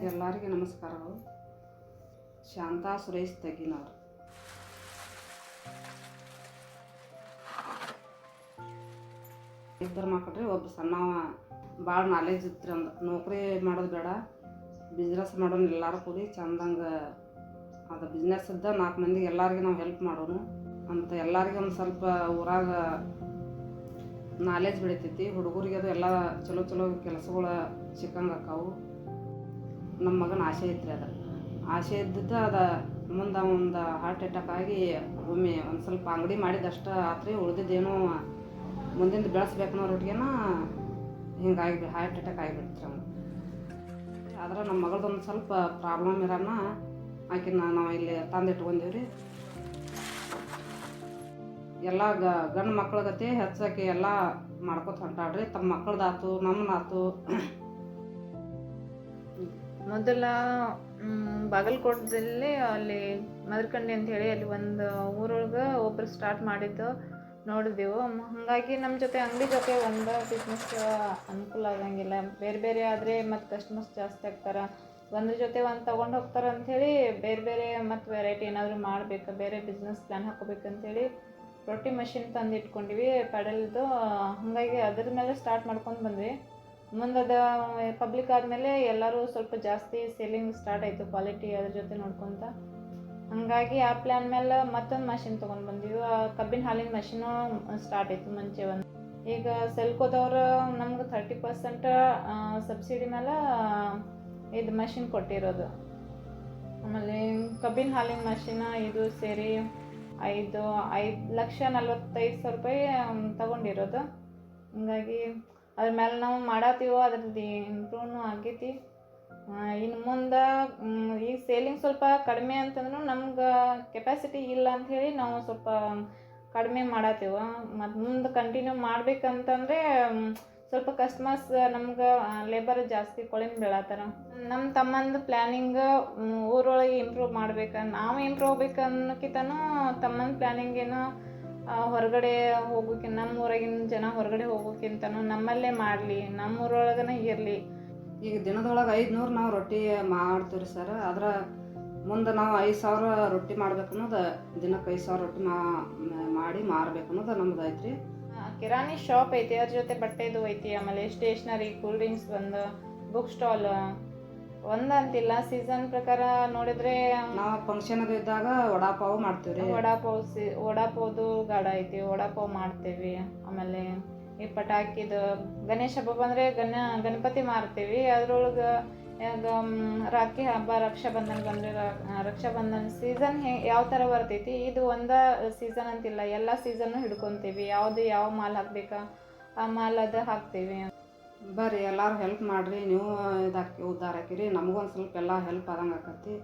ಎಲ್ಲರಿಗೆ ನಮಸ್ಕಾರಗಳು. ಶಾಂತಾ ಸುರೇಶ್ ತೆಗಿನವ್ರು. ಇಬ್ಬರು ಮಕ್ಕಳ್ರಿ. ಒಬ್ಬ ಸಣ್ಣವ ಭಾಳ ನಾಲೆಜ್ ಇತ್ತು ಅಂದ, ನೌಕರಿ ಮಾಡೋದು ಬೇಡ, ಬಿಸ್ನೆಸ್ ಮಾಡೋನು ಎಲ್ಲರೂ ಕೂಡಿ ಚಂದಂಗೆ ಅದು ಬಿಸ್ನೆಸ್ ಇದ್ದ 4 ಮಂದಿಗೆ ಎಲ್ಲರಿಗೆ ನಾವು ಹೆಲ್ಪ್ ಮಾಡೋನು ಅಂತ ಎಲ್ಲರಿಗೆ ಒಂದು ಸ್ವಲ್ಪ ಊರಾಗ ನಾಲೆಜ್ ಬೆಳಿತೈತಿ. ಹುಡುಗರಿಗೆ ಅದು ಎಲ್ಲ ಚಲೋ ಚಲೋ ಕೆಲಸಗಳು ಸಿಕ್ಕಂಗೆ ಆಕಾವು. ನಮ್ಮ ಮಗನ ಆಸೆ ಐತ್ರಿ. ಅದು ಆಸೆ ಇದ್ದಿದ್ದು ಅದು ಮುಂದೆ ಒಂದು ಹಾರ್ಟ್ ಅಟ್ಯಾಕ್ ಆಗಿ ಒಮ್ಮೆ ಒಂದು ಸ್ವಲ್ಪ ಅಂಗಡಿ ಮಾಡಿದಷ್ಟು ಆತ್ರಿ. ಉಳಿದಿದ್ದೇನೋ ಮುಂದಿಂದ ಬೆಳೆಸ್ಬೇಕನ್ನೋ ರೊಟ್ಟಿಗೆನ ಹಿಂಗಾಗಿ ಹಾರ್ಟ್ ಅಟ್ಯಾಕ್ ಆಗಿಬಿಡ್ತ್ರಿ ಅವ್ನು. ಆದ್ರೆ ನಮ್ಮ ಮಗಳದೊಂದು ಸ್ವಲ್ಪ ಪ್ರಾಬ್ಲಮ್ ಇರೋಣ ಆಕಿನ ನಾವು ಇಲ್ಲಿ ತಂದಿಟ್ಕೊಂಡೀವಿ ರೀ. ಎಲ್ಲ ಗಂಡು ಮಕ್ಳ ಗತಿ ಹೆಚ್ಚಾಕಿ ಎಲ್ಲ ಮಾಡ್ಕೊತ ಹೊಂಟಾಡ್ರಿ. ತಮ್ಮ ಮಕ್ಕಳದಾತು ನಮ್ಮನಾತು. ಮೊದಲ ಬಾಗಲಕೋಟದಲ್ಲಿ ಅಲ್ಲಿ ಮದರ್ಕಂಡಿ ಅಂತ ಹೇಳಿ ಅಲ್ಲಿ ಒಂದು ಊರೊಳಗೆ ಒಬ್ಬರು ಸ್ಟಾರ್ಟ್ ಮಾಡಿದ್ದು ನೋಡಿದೆವು. ಹಾಗಾಗಿ ನಮ್ಮ ಜೊತೆ ಅಂಗಡಿ ಜೊತೆ ಒಂದು ಬಿಸ್ನೆಸ್ ಅನುಕೂಲ ಆಗಂಗಿಲ್ಲ. ಬೇರೆ ಬೇರೆ ಆದರೆ ಮತ್ತು ಕಸ್ಟಮರ್ಸ್ ಜಾಸ್ತಿ ಆಗ್ತಾರೆ. ಒಂದ್ರ ಜೊತೆ ಒಂದು ತೊಗೊಂಡು ಹೋಗ್ತಾರೆ ಅಂಥೇಳಿ ಬೇರೆ ಬೇರೆ ಮತ್ತು ವೆರೈಟಿ ಏನಾದರೂ ಮಾಡಬೇಕು, ಬೇರೆ ಬಿಸ್ನೆಸ್ ಪ್ಲ್ಯಾನ್ ಹಾಕೋಬೇಕಂತೇಳಿ ರೊಟ್ಟಿ ಮಷಿನ್ ತಂದು ಇಟ್ಕೊಂಡಿವಿ ಪೆಡಲ್ದು. ಹಾಗಾಗಿ ಅದ್ರ ಮೇಲೆ ಸ್ಟಾರ್ಟ್ ಮಾಡ್ಕೊಂಡು ಬಂದ್ವಿ. ಮುಂದದ ಪಬ್ಲಿಕ್ ಆದಮೇಲೆ ಎಲ್ಲರೂ ಸ್ವಲ್ಪ ಜಾಸ್ತಿ ಸೇಲಿಂಗ್ ಸ್ಟಾರ್ಟ್ ಆಯಿತು, ಕ್ವಾಲಿಟಿ ಅದ್ರ ಜೊತೆ ನೋಡ್ಕೊತ. ಹಾಗಾಗಿ ಆ ಪ್ಲ್ಯಾನ್ ಮೇಲೆ ಮತ್ತೊಂದು ಮಷಿನ್ ತೊಗೊಂಡು ಬಂದೀವಿ. ಕಬ್ಬಿನ ಹಾಲಿನ ಮಷಿನು ಸ್ಟಾರ್ಟ್ ಆಯಿತು ಮುಂಚೆ ಒಂದು. ಈಗ ಸೆಲ್ಕೋದವ್ರು ನಮ್ಗೆ 30% ಸಬ್ಸಿಡಿ ಮೇಲೆ ಇದು ಮಷಿನ್ ಕೊಟ್ಟಿರೋದು. ಆಮೇಲೆ ಕಬ್ಬಿನ ಹಾಲಿನ ಮಷಿನ ಇದು ಸೇರಿ 5,45,000 ರೂಪಾಯಿ ತಗೊಂಡಿರೋದು. ಹಂಗಾಗಿ ಅದ್ರ ಮೇಲೆ ನಾವು ಮಾಡತ್ತೀವೋ ಅದ್ರದ್ದು ಇಂಪ್ರೂವ್ನು ಆಗೈತಿ. ಇನ್ನು ಮುಂದೆ ಈಗ ಸೇಲಿಂಗ್ ಸ್ವಲ್ಪ ಕಡಿಮೆ ಅಂತಂದ್ರೂ ನಮ್ಗೆ ಕೆಪಾಸಿಟಿ ಇಲ್ಲ ಅಂಥೇಳಿ ನಾವು ಸ್ವಲ್ಪ ಕಡಿಮೆ ಮಾಡತ್ತೀವ. ಮತ್ತು ಮುಂದೆ ಕಂಟಿನ್ಯೂ ಮಾಡ್ಬೇಕಂತಂದರೆ ಸ್ವಲ್ಪ ಕಸ್ಟಮರ್ಸ್ ನಮ್ಗೆ ಲೇಬರ್ ಜಾಸ್ತಿ ಕೊಳಿನ ಬೀಳತ್ತಾರ. ನಮ್ಮ ತಮ್ಮಂದು ಪ್ಲ್ಯಾನಿಂಗ್ ಊರೊಳಗೆ ಇಂಪ್ರೂವ್ ನಾವು ಇಂಪ್ರೂವ್ ಆಗ್ಬೇಕನ್ನೋಕ್ಕಿಂತನೂ ತಮ್ಮನ ಪ್ಲ್ಯಾನಿಂಗೇನು ಹೊರಗಡೆ ಹೋಗೋಕೆ, ನಮ್ಮ ಊರಾಗಿನ ಜನ ಹೊರಗಡೆ ಹೋಗೋಕ್ಕಿಂತನೂ ನಮ್ಮಲ್ಲೇ ಮಾಡಲಿ, ನಮ್ಮ ಊರೊಳಗನೇ ಇರಲಿ. ಈಗ ದಿನದೊಳಗೆ 500 ನಾವು ರೊಟ್ಟಿ ಮಾಡ್ತೀವಿ ರೀ ಸರ್. ಆದ್ರೆ ಮುಂದೆ ನಾವು 5,000 ರೊಟ್ಟಿ ಮಾಡ್ಬೇಕು ಅನ್ನೋದು, ದಿನಕ್ಕೆ 5,000 ರೊಟ್ಟಿ ಮಾಡಿ ಮಾರ್ಬೇಕು ಅನ್ನೋದು ನಮ್ದು ಐತ್ರಿ. ಕಿರಾಣಿ ಶಾಪ್ ಐತಿ, ಅದ್ರ ಜೊತೆ ಬಟ್ಟೆದು ಐತಿ. ಆಮೇಲೆ ಸ್ಟೇಷ್ನರಿ, ಕೂಲ್ ಡ್ರಿಂಕ್ಸ್ ಒಂದು, ಬುಕ್ ಸ್ಟಾಲ್ ಒಂದಂತಿಲ್ಲ. ಸೀಸನ್ ಪ್ರಕಾರ ನೋಡಿದರೆ ನಾವು ಫಂಕ್ಷನ್ ಅದು ಇದ್ದಾಗ ವಡಾಪಾವ್ ಮಾಡ್ತೀವಿ ರೀ. ವಡಾಪಾವ್ದು ಗಾಡ ಐತಿ, ವಡಾಪಾವ್ ಮಾಡ್ತೇವೆ. ಆಮೇಲೆ ಈ ಪಟಾಕಿದು ಗಣೇಶ ಹಬ್ಬ ಬಂದರೆ ಗಣಪತಿ ಮಾರ್ತೀವಿ. ಅದ್ರೊಳಗೆ ಈಗ ರಾಖಿ ಹಬ್ಬ, ರಕ್ಷಾಬಂಧನ ಬಂದರೆ ರಕ್ಷಾಬಂಧನ ಸೀಸನ್ ಯಾವ ಥರ ಬರ್ತೈತಿ, ಇದು ಒಂದು ಸೀಸನ್ ಅಂತಿಲ್ಲ, ಎಲ್ಲ ಸೀಸನ್ನು ಹಿಡ್ಕೊತೀವಿ. ಯಾವ ಮಾಲ್ ಹಾಕ್ಬೇಕಾ ಆ ಮಾಲ್ ಅದು ಹಾಕ್ತೀವಿ. ಬರ್ರಿ ಎಲ್ಲರೂ ಹೆಲ್ಪ್ ಮಾಡಿರಿ. ನೀವು ಉದ್ಧಾರ ಹಾಕಿರಿ, ನಮಗೂ ಒಂದು ಸ್ವಲ್ಪ ಎಲ್ಲ ಹೆಲ್ಪ್ ಆದಂಗೆ ಆಕತಿ.